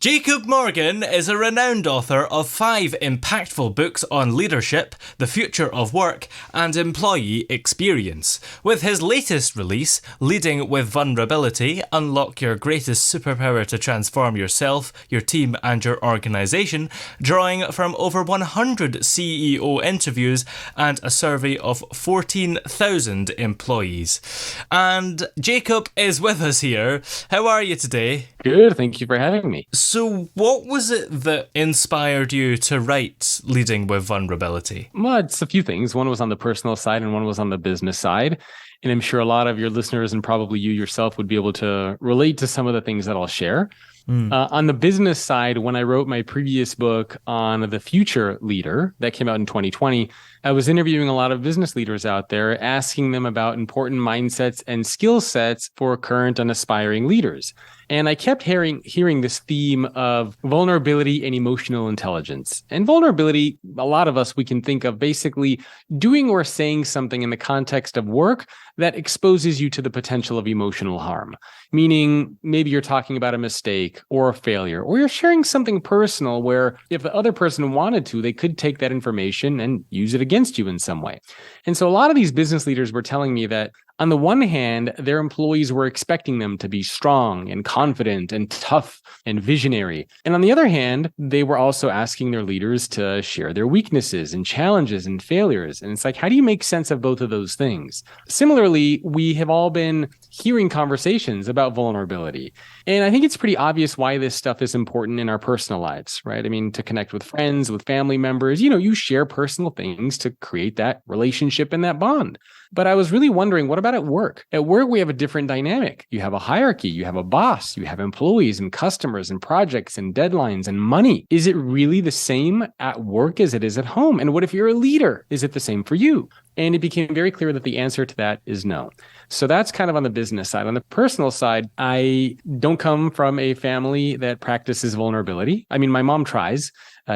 Jacob Morgan is a renowned author of 5 impactful books on leadership, the future of work, and employee experience. With his latest release, Leading with Vulnerability, Unlock Your Greatest Superpower to Transform Yourself, Your Team, and Your Organisation, drawing from over 100 CEO interviews and a survey of 14,000 employees. And Jacob is with us here. How are you today? Good, thank you for having me. So what was it that inspired you to write Leading with Vulnerability? Well, it's a few things. One was on the personal side and one was on the business side. And I'm sure a lot of your listeners and probably you yourself would be able to relate to some of the things that I'll share. On the business side, when I wrote my previous book on the future leader that came out in 2020, I was interviewing a lot of business leaders out there, asking them about important mindsets and skill sets for current and aspiring leaders. And I kept hearing this theme of vulnerability and emotional intelligence. And vulnerability, a lot of us, we can think of basically doing or saying something in the context of work that exposes you to the potential of emotional harm. Meaning maybe you're talking about a mistake or a failure, or you're sharing something personal where if the other person wanted to, they could take that information and use it against you in some way. And so a lot of these business leaders were telling me that on the one hand, their employees were expecting them to be strong and confident and tough and visionary. And on the other hand, they were also asking their leaders to share their weaknesses and challenges and failures. And it's like, how do you make sense of both of those things? Similarly, we have all been hearing conversations about vulnerability. And I think it's pretty obvious why this stuff is important in our personal lives, right? I mean, to connect with friends, with family members, you share personal things to create that relationship and that bond. But I was really wondering, what about at work? At work, we have a different dynamic. You have a hierarchy, you have a boss, you have employees and customers and projects and deadlines and money. Is it really the same at work as it is at home? And what if you're a leader? Is it the same for you? And it became very clear that the answer to that is no. So that's kind of on the business side. On the personal side, I don't come from a family that practices vulnerability. I mean, my mom tries.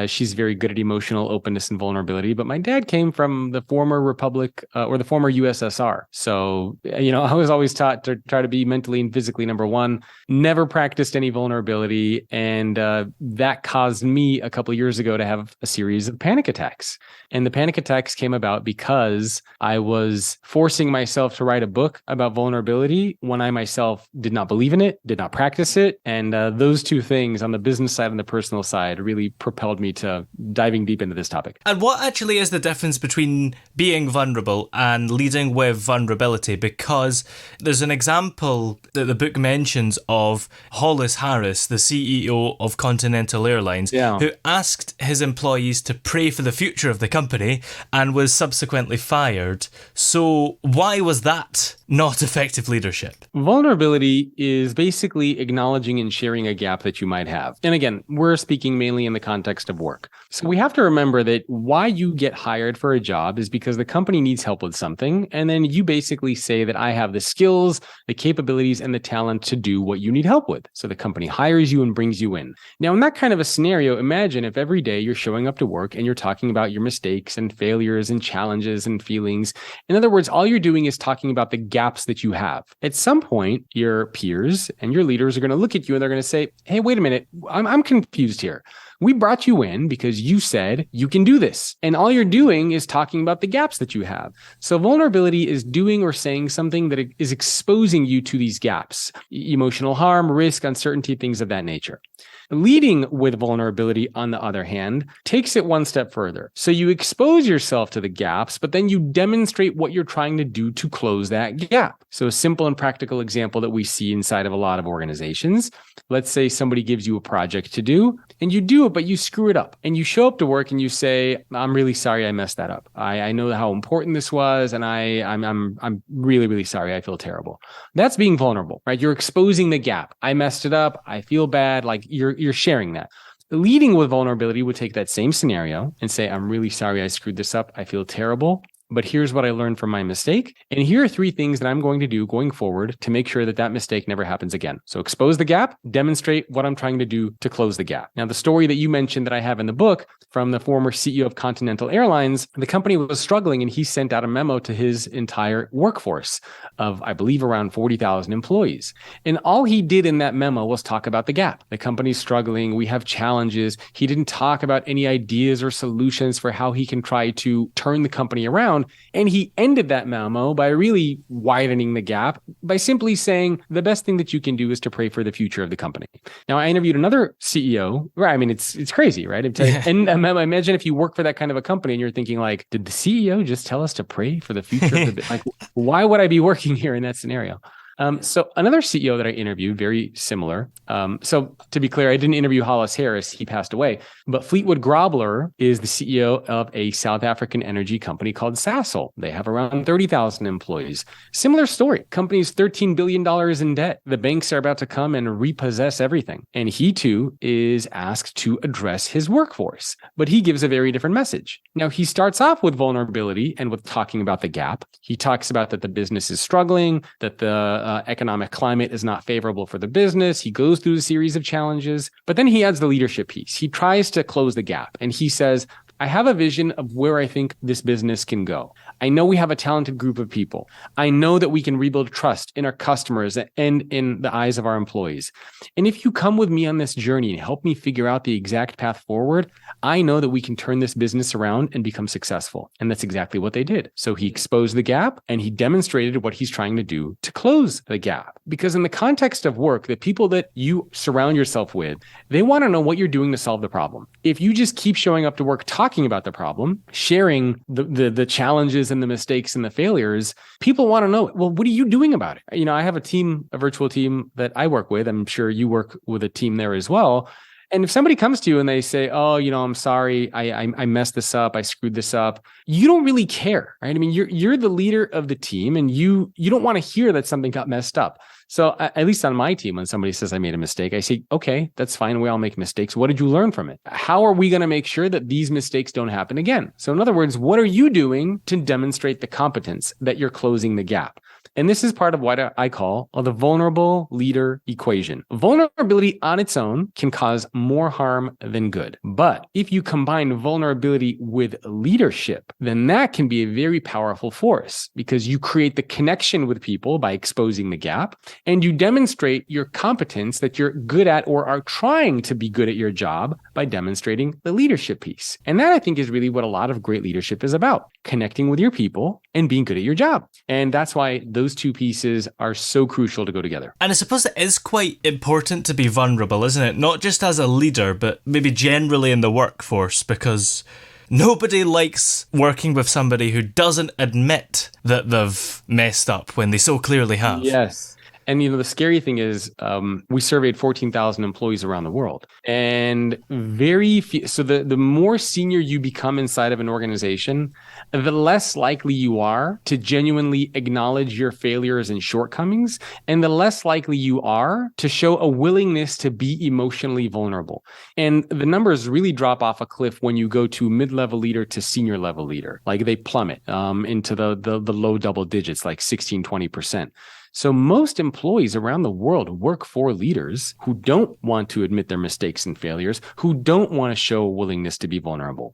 She's very good at emotional openness and vulnerability, but my dad came from the former republic or the former USSR. So, I was always taught to try to be mentally and physically number one, never practiced any vulnerability. And that caused me a couple of years ago to have a series of panic attacks. And the panic attacks came about because I was forcing myself to write a book about vulnerability when I myself did not believe in it, did not practice it. And those two things on the business side and the personal side really propelled me to diving deep into this topic. And what actually is the difference between being vulnerable and leading with vulnerability? Because there's an example that the book mentions of Hollis Harris, the CEO of Continental Airlines, who asked his employees to pray for the future of the company and was subsequently fired. So why was that not effective leadership? Vulnerability is basically acknowledging and sharing a gap that you might have. And again, we're speaking mainly in the context of work. So we have to remember that why you get hired for a job is because the company needs help with something. And then you basically say that I have the skills, the capabilities, and the talent to do what you need help with. So the company hires you and brings you in. Now, in that kind of a scenario, imagine if every day you're showing up to work and you're talking about your mistakes and failures and challenges and feelings. In other words, all you're doing is talking about the gaps that you have. At some point, your peers and your leaders are going to look at you and they're going to say, hey, wait a minute, I'm confused here. We brought you in because you said you can do this. And all you're doing is talking about the gaps that you have. So vulnerability is doing or saying something that is exposing you to these gaps, emotional harm, risk, uncertainty, things of that nature. Leading with vulnerability, on the other hand, takes it one step further. So you expose yourself to the gaps, but then you demonstrate what you're trying to do to close that gap. So a simple and practical example that we see inside of a lot of organizations. Let's say somebody gives you a project to do and you do it, but you screw it up. And you show up to work and you say, I'm really sorry I messed that up. I know how important this was. And I'm really, really sorry. I feel terrible. That's being vulnerable, right? You're exposing the gap. I messed it up. I feel bad. Like you're sharing that. Leading with vulnerability would take that same scenario and say, I'm really sorry I screwed this up. I feel terrible. but here's what I learned from my mistake. And here are 3 things that I'm going to do going forward to make sure that that mistake never happens again. So expose the gap, demonstrate what I'm trying to do to close the gap. Now, the story that you mentioned that I have in the book from the former CEO of Continental Airlines, the company was struggling and he sent out a memo to his entire workforce of, I believe, around 40,000 employees. And all he did in that memo was talk about the gap. The company's struggling. We have challenges. He didn't talk about any ideas or solutions for how he can try to turn the company around. And he ended that memo by really widening the gap by simply saying the best thing that you can do is to pray for the future of the company. Now, I interviewed another CEO. Right? I mean, it's crazy, right? And I imagine if you work for that kind of a company and you're thinking like, did the CEO just tell us to pray for the future of the like, why would I be working here in that scenario? So another CEO that I interviewed, very similar. So to be clear, I didn't interview Hollis Harris. He passed away. But Fleetwood Grobler is the CEO of a South African energy company called Sasol. They have around 30,000 employees. Similar story. Company's $13 billion in debt. The banks are about to come and repossess everything. And he too is asked to address his workforce. But he gives a very different message. Now, he starts off with vulnerability and with talking about the gap. He talks about that the business is struggling, that the economic climate is not favorable for the business. He goes through a series of challenges, but then he adds the leadership piece. He tries to close the gap and he says, I have a vision of where I think this business can go. I know we have a talented group of people. I know that we can rebuild trust in our customers and in the eyes of our employees. And if you come with me on this journey and help me figure out the exact path forward, I know that we can turn this business around and become successful. And that's exactly what they did. So he exposed the gap and he demonstrated what he's trying to do to close the gap. Because in the context of work, the people that you surround yourself with, they want to know what you're doing to solve the problem. If you just keep showing up to work talking about the problem, sharing the challenges and the mistakes and the failures, people want to know, well, what are you doing about it? You know, I have a virtual team that I work with. I'm sure you work with a team there as well. And if somebody comes to you and they say, oh, you know, I'm sorry, I messed this up, I screwed this up, you don't really care, right? I mean, you're the leader of the team and you don't want to hear that something got messed up. So at least on my team, when somebody says I made a mistake, I say, okay, that's fine. We all make mistakes. What did you learn from it? How are we going to make sure that these mistakes don't happen again? So in other words, what are you doing to demonstrate the competence that you're closing the gap? And this is part of what I call the vulnerable leader equation. Vulnerability on its own can cause more harm than good. But if you combine vulnerability with leadership, then that can be a very powerful force because you create the connection with people by exposing the gap and you demonstrate your competence that you're good at or are trying to be good at your job by demonstrating the leadership piece. And that I think is really what a lot of great leadership is about, connecting with your people and being good at your job. And that's why those two pieces are so crucial to go together. And I suppose it is quite important to be vulnerable, isn't it? Not just as a leader, but maybe generally in the workforce, because nobody likes working with somebody who doesn't admit that they've messed up when they so clearly have. Yes. And, you know, the scary thing is we surveyed 14,000 employees around the world and very few. So the more senior you become inside of an organization, the less likely you are to genuinely acknowledge your failures and shortcomings. And the less likely you are to show a willingness to be emotionally vulnerable. And the numbers really drop off a cliff when you go to mid-level leader to senior level leader. Like they plummet into the low double digits, like 16, 20%. So most employees around the world work for leaders who don't want to admit their mistakes and failures, who don't want to show a willingness to be vulnerable.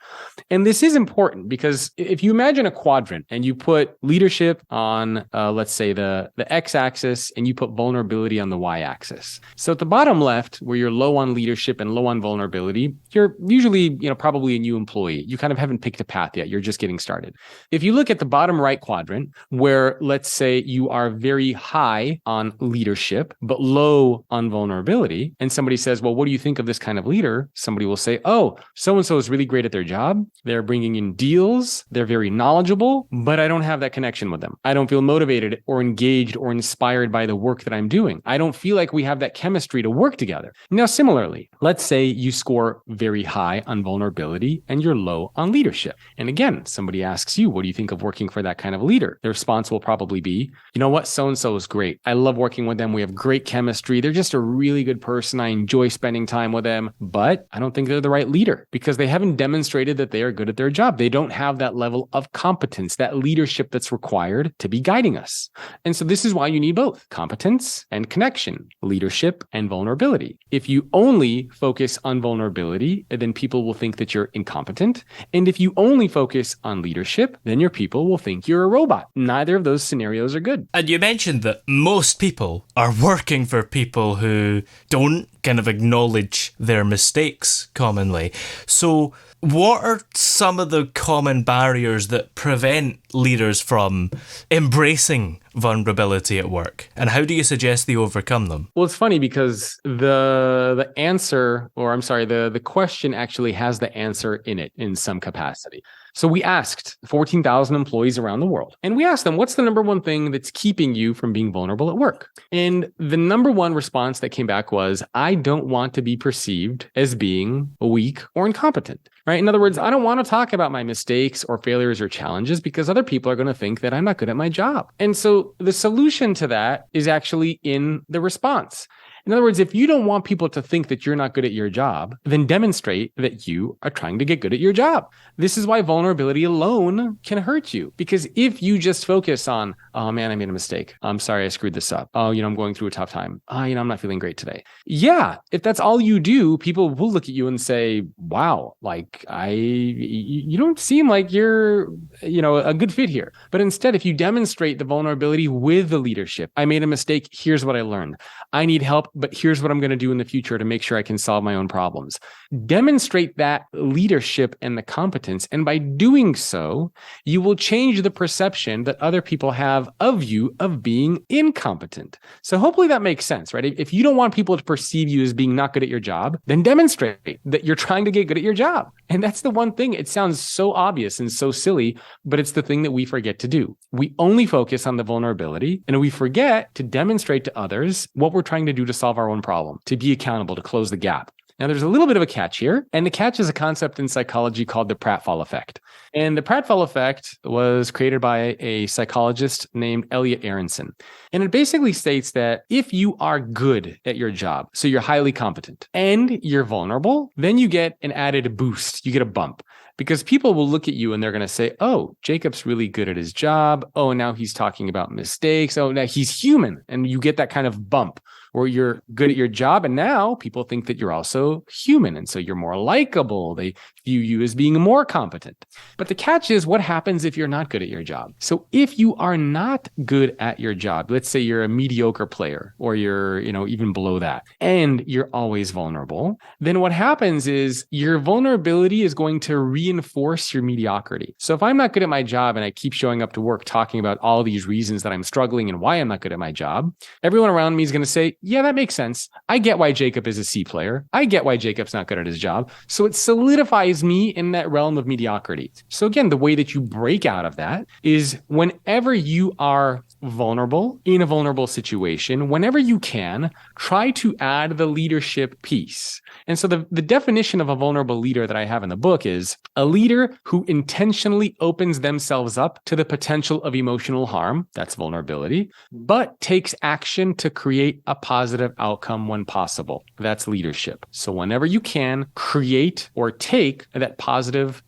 And this is important because if you imagine a quadrant and you put leadership on, let's say the x-axis and you put vulnerability on the y-axis. So at the bottom left, where you're low on leadership and low on vulnerability, you're usually, probably a new employee. You kind of haven't picked a path yet. You're just getting started. If you look at the bottom right quadrant, where let's say you are very high on leadership, but low on vulnerability. And somebody says, well, what do you think of this kind of leader? Somebody will say, oh, so-and-so is really great at their job. They're bringing in deals. They're very knowledgeable, but I don't have that connection with them. I don't feel motivated or engaged or inspired by the work that I'm doing. I don't feel like we have that chemistry to work together. Now, similarly, let's say you score very high on vulnerability and you're low on leadership. And again, somebody asks you, what do you think of working for that kind of leader? The response will probably be, you know what, so-and-so is great. I love working with them. We have great chemistry. They're just a really good person. I enjoy spending time with them, but I don't think they're the right leader because they haven't demonstrated that they are good at their job. They don't have that level of competence, that leadership that's required to be guiding us. And so this is why you need both competence and connection, leadership and vulnerability. If you only focus on vulnerability, then people will think that you're incompetent. And if you only focus on leadership, then your people will think you're a robot. Neither of those scenarios are good. And you mentioned that most people are working for people who don't kind of acknowledge their mistakes commonly. So what are some of the common barriers that prevent leaders from embracing vulnerability at work? And how do you suggest they overcome them? Well, it's funny because the answer, or I'm sorry, the question actually has the answer in it in some capacity. So we asked 14,000 employees around the world, and we asked them, what's the number one thing that's keeping you from being vulnerable at work? And the number one response that came back was, I don't want to be perceived as being weak or incompetent, right? In other words, I don't want to talk about my mistakes or failures or challenges because other people are going to think that I'm not good at my job. And so the solution to that is actually in the response. In other words, if you don't want people to think that you're not good at your job, then demonstrate that you are trying to get good at your job. This is why vulnerability alone can hurt you. Because if you just focus on, oh man, I made a mistake. I'm sorry, I screwed this up. Oh, I'm going through a tough time. Oh, I'm not feeling great today. Yeah, if that's all you do, people will look at you and say, wow, like you don't seem like you're, a good fit here. But instead, if you demonstrate the vulnerability with the leadership, I made a mistake. Here's what I learned. I need help, but here's what I'm going to do in the future to make sure I can solve my own problems. Demonstrate that leadership and the competence. And by doing so, you will change the perception that other people have of you of being incompetent. So hopefully that makes sense, right? If you don't want people to perceive you as being not good at your job, then demonstrate that you're trying to get good at your job. And that's the one thing. It sounds so obvious and so silly, but it's the thing that we forget to do. We only focus on the vulnerability, and we forget to demonstrate to others what we're trying to do to solve our own problem, to be accountable, to close the gap. Now, there's a little bit of a catch here, and the catch is a concept in psychology called the pratfall effect. And the pratfall effect was created by a psychologist named Elliot Aronson. And it basically states that if you are good at your job, so you're highly competent, and you're vulnerable, then you get an added boost, you get a bump. Because people will look at you and they're going to say, oh, Jacob's really good at his job. Oh, now he's talking about mistakes. Oh, now he's human. And you get that kind of bump where you're good at your job. And now people think that you're also human. And so you're more likable. They view you as being more competent. But the catch is, what happens if you're not good at your job? So if you are not good at your job, let's say you're a mediocre player or you're, even below that, and you're always vulnerable, then what happens is your vulnerability is going to reinforce your mediocrity. So if I'm not good at my job and I keep showing up to work talking about all these reasons that I'm struggling and why I'm not good at my job, everyone around me is going to say, yeah, that makes sense. I get why Jacob is a C player. I get why Jacob's not good at his job. So it solidifies me in that realm of mediocrity. So again, the way that you break out of that is whenever you are vulnerable, in a vulnerable situation, whenever you can, try to add the leadership piece. And so the definition of a vulnerable leader that I have in the book is a leader who intentionally opens themselves up to the potential of emotional harm, that's vulnerability, but takes action to create a positive outcome when possible. That's leadership. So whenever you can, create or take that positive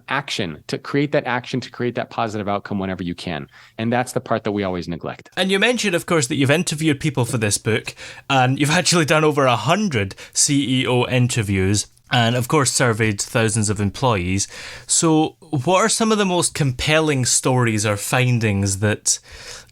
action, to create that positive outcome whenever you can. And that's the part that we always neglect. And you mentioned, of course, that you've interviewed people for this book, and you've actually done over 100 CEO interviews, and of course surveyed thousands of employees. So what are some of the most compelling stories or findings that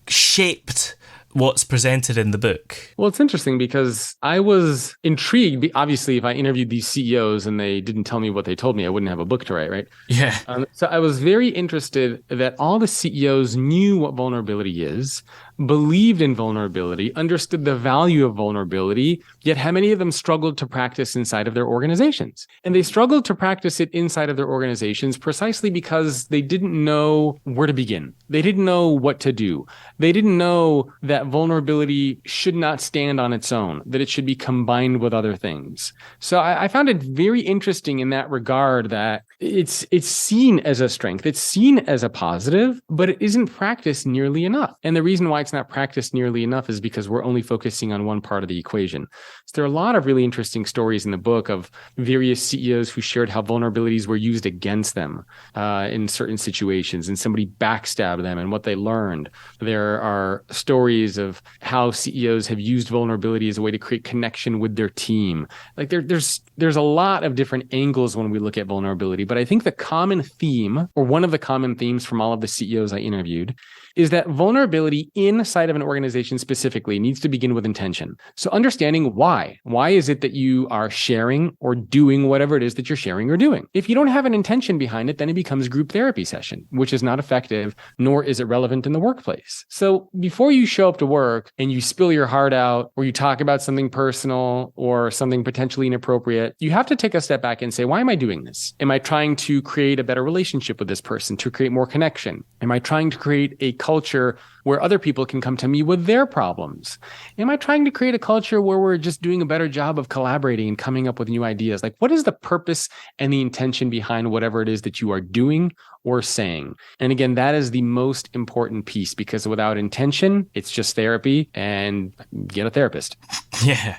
shaped what's presented in the book? Well, it's interesting because I was intrigued. Obviously, if I interviewed these CEOs and they didn't tell me what they told me, I wouldn't have a book to write, right? Yeah. So I was very interested that all the CEOs knew what vulnerability is, believed in vulnerability, understood the value of vulnerability, yet how many of them struggled to practice inside of their organizations? And they struggled to practice it inside of their organizations precisely because they didn't know where to begin. They didn't know what to do. They didn't know that vulnerability should not stand on its own, that it should be combined with other things. So I found it very interesting in that regard that it's seen as a strength, it's seen as a positive, but it isn't practiced nearly enough. And the reason why it's not practiced nearly enough is because we're only focusing on one part of the equation. So there are a lot of really interesting stories in the book of various CEOs who shared how vulnerabilities were used against them in certain situations, and somebody backstabbed them and what they learned. There are stories of how CEOs have used vulnerability as a way to create connection with their team. Like there's a lot of different angles when we look at vulnerability, but I think the common theme, or one of the common themes from all of the CEOs I interviewed, is that vulnerability inside of an organization specifically needs to begin with intention. So understanding why. Why is it that you are sharing or doing whatever it is that you're sharing or doing? If you don't have an intention behind it, then it becomes group therapy session, which is not effective, nor is it relevant in the workplace. So before you show up to work and you spill your heart out, or you talk about something personal or something potentially inappropriate, you have to take a step back and say, why am I doing this? Am I trying to create a better relationship with this person, to create more connection? Am I trying to create a culture where other people can come to me with their problems? Am I trying to create a culture where we're just doing a better job of collaborating and coming up with new ideas? Like, what is the purpose and the intention behind whatever it is that you are doing or saying? And again, that is the most important piece, because without intention, it's just therapy, and get a therapist. Yeah.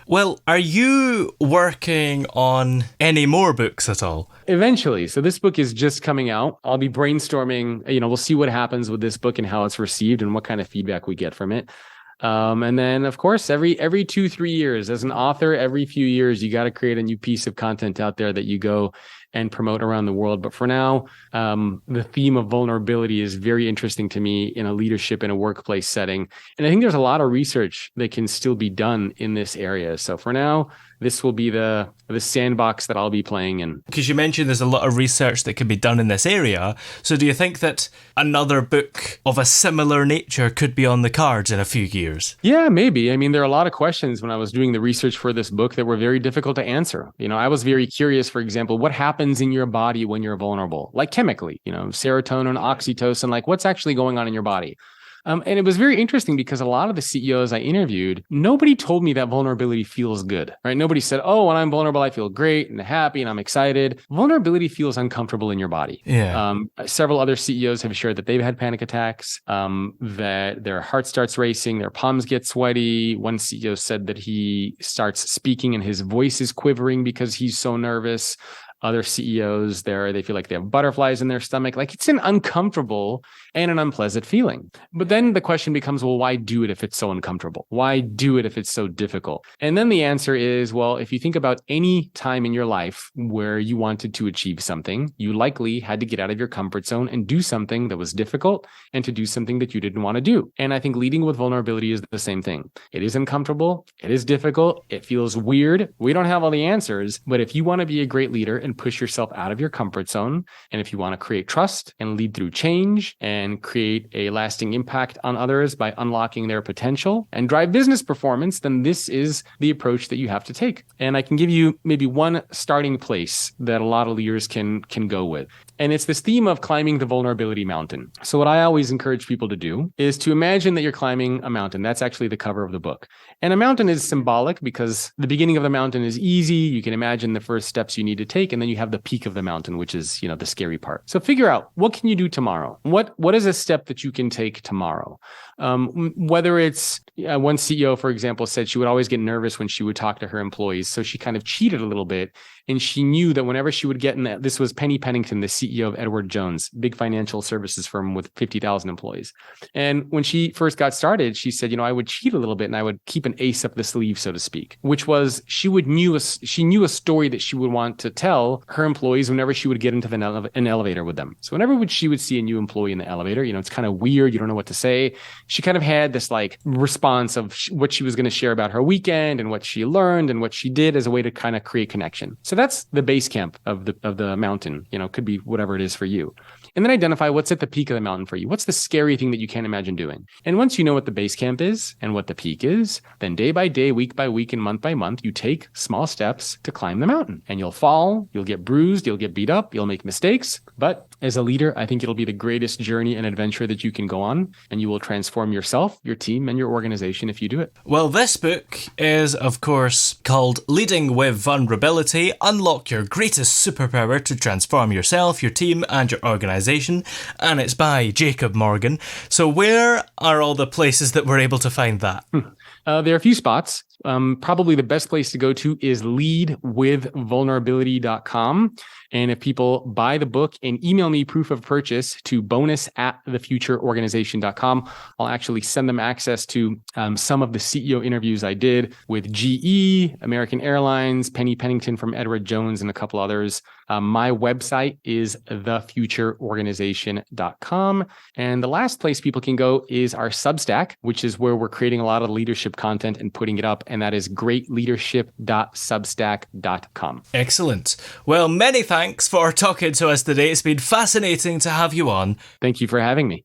Well, are you working on any more books at all? Eventually. So this book is just coming out. I'll be brainstorming, we'll see what happens with this book and how it's received and what kind of feedback we get from it. And then, of course, every 2-3 years, as an author, every few years, you got to create a new piece of content out there that you go and promote around the world. But for now, the theme of vulnerability is very interesting to me in a leadership, in a workplace setting. And I think there's a lot of research that can still be done in this area. So for now, this will be the sandbox that I'll be playing in. Because you mentioned there's a lot of research that can be done in this area. So do you think that another book of a similar nature could be on the cards in a few years? Yeah, maybe. I mean, there are a lot of questions when I was doing the research for this book that were very difficult to answer. I was very curious, for example, what happens in your body when you're vulnerable? Like chemically, serotonin, oxytocin, like what's actually going on in your body? And it was very interesting because a lot of the CEOs I interviewed, nobody told me that vulnerability feels good, right? Nobody said, oh, when I'm vulnerable, I feel great and happy and I'm excited. Vulnerability feels uncomfortable in your body. Yeah. Several other CEOs have shared that they've had panic attacks, that their heart starts racing, their palms get sweaty. One CEO said that he starts speaking and his voice is quivering because he's so nervous. Other CEOs they feel like they have butterflies in their stomach. Like, it's an uncomfortable and an unpleasant feeling. But then the question becomes, well, why do it if it's so uncomfortable? Why do it if it's so difficult? And then the answer is, well, if you think about any time in your life where you wanted to achieve something, you likely had to get out of your comfort zone and do something that was difficult and to do something that you didn't want to do. And I think leading with vulnerability is the same thing. It is uncomfortable. It is difficult. It feels weird. We don't have all the answers, but if you want to be a great leader and push yourself out of your comfort zone, and if you want to create trust and lead through change and create a lasting impact on others by unlocking their potential and drive business performance, then this is the approach that you have to take. And I can give you maybe one starting place that a lot of leaders can go with. And it's this theme of climbing the vulnerability mountain. So what I always encourage people to do is to imagine that you're climbing a mountain. That's actually the cover of the book. And a mountain is symbolic because the beginning of the mountain is easy. You can imagine the first steps you need to take, and then you have the peak of the mountain, which is, the scary part. So figure out, what can you do tomorrow? What is a step that you can take tomorrow? Whether it's one CEO, for example, said she would always get nervous when she would talk to her employees. So she kind of cheated a little bit. And she knew that whenever she would get in that, this was Penny Pennington, the CEO of Edward Jones, big financial services firm with 50,000 employees. And when she first got started, she said, I would cheat a little bit and I would keep an ace up the sleeve, so to speak, which was she knew a story that she would want to tell her employees whenever she would get into an elevator with them. So whenever she would see a new employee in the elevator, it's kind of weird. You don't know what to say. She kind of had this response of what she was going to share about her weekend and what she learned and what she did as a way to kind of create connection. So that's the base camp of the mountain. Could be whatever it is for you. And then identify what's at the peak of the mountain for you. What's the scary thing that you can't imagine doing? And once you know what the base camp is and what the peak is, then day by day, week by week, and month by month, you take small steps to climb the mountain. And you'll fall, You'll get bruised, you'll get beat up, you'll make mistakes. But as a leader, I think it'll be the greatest journey and adventure that you can go on, and you will transform yourself, your team, and your organization if you do it. Well, this book is, of course, called Leading with Vulnerability: Unlock Your Greatest Superpower to Transform Yourself, Your Team, and Your Organization, and it's by Jacob Morgan. So where are all the places that we're able to find that? There are a few spots. Probably the best place to go to is leadwithvulnerability.com. And if people buy the book and email me proof of purchase to bonus@thefutureorganization.com, I'll actually send them access to some of the CEO interviews I did with GE, American Airlines, Penny Pennington from Edward Jones, and a couple others. My website is thefutureorganization.com. And the last place people can go is our Substack, which is where we're creating a lot of leadership content and putting it up. And that is greatleadership.substack.com. Excellent. Well, many thanks for talking to us today. It's been fascinating to have you on. Thank you for having me.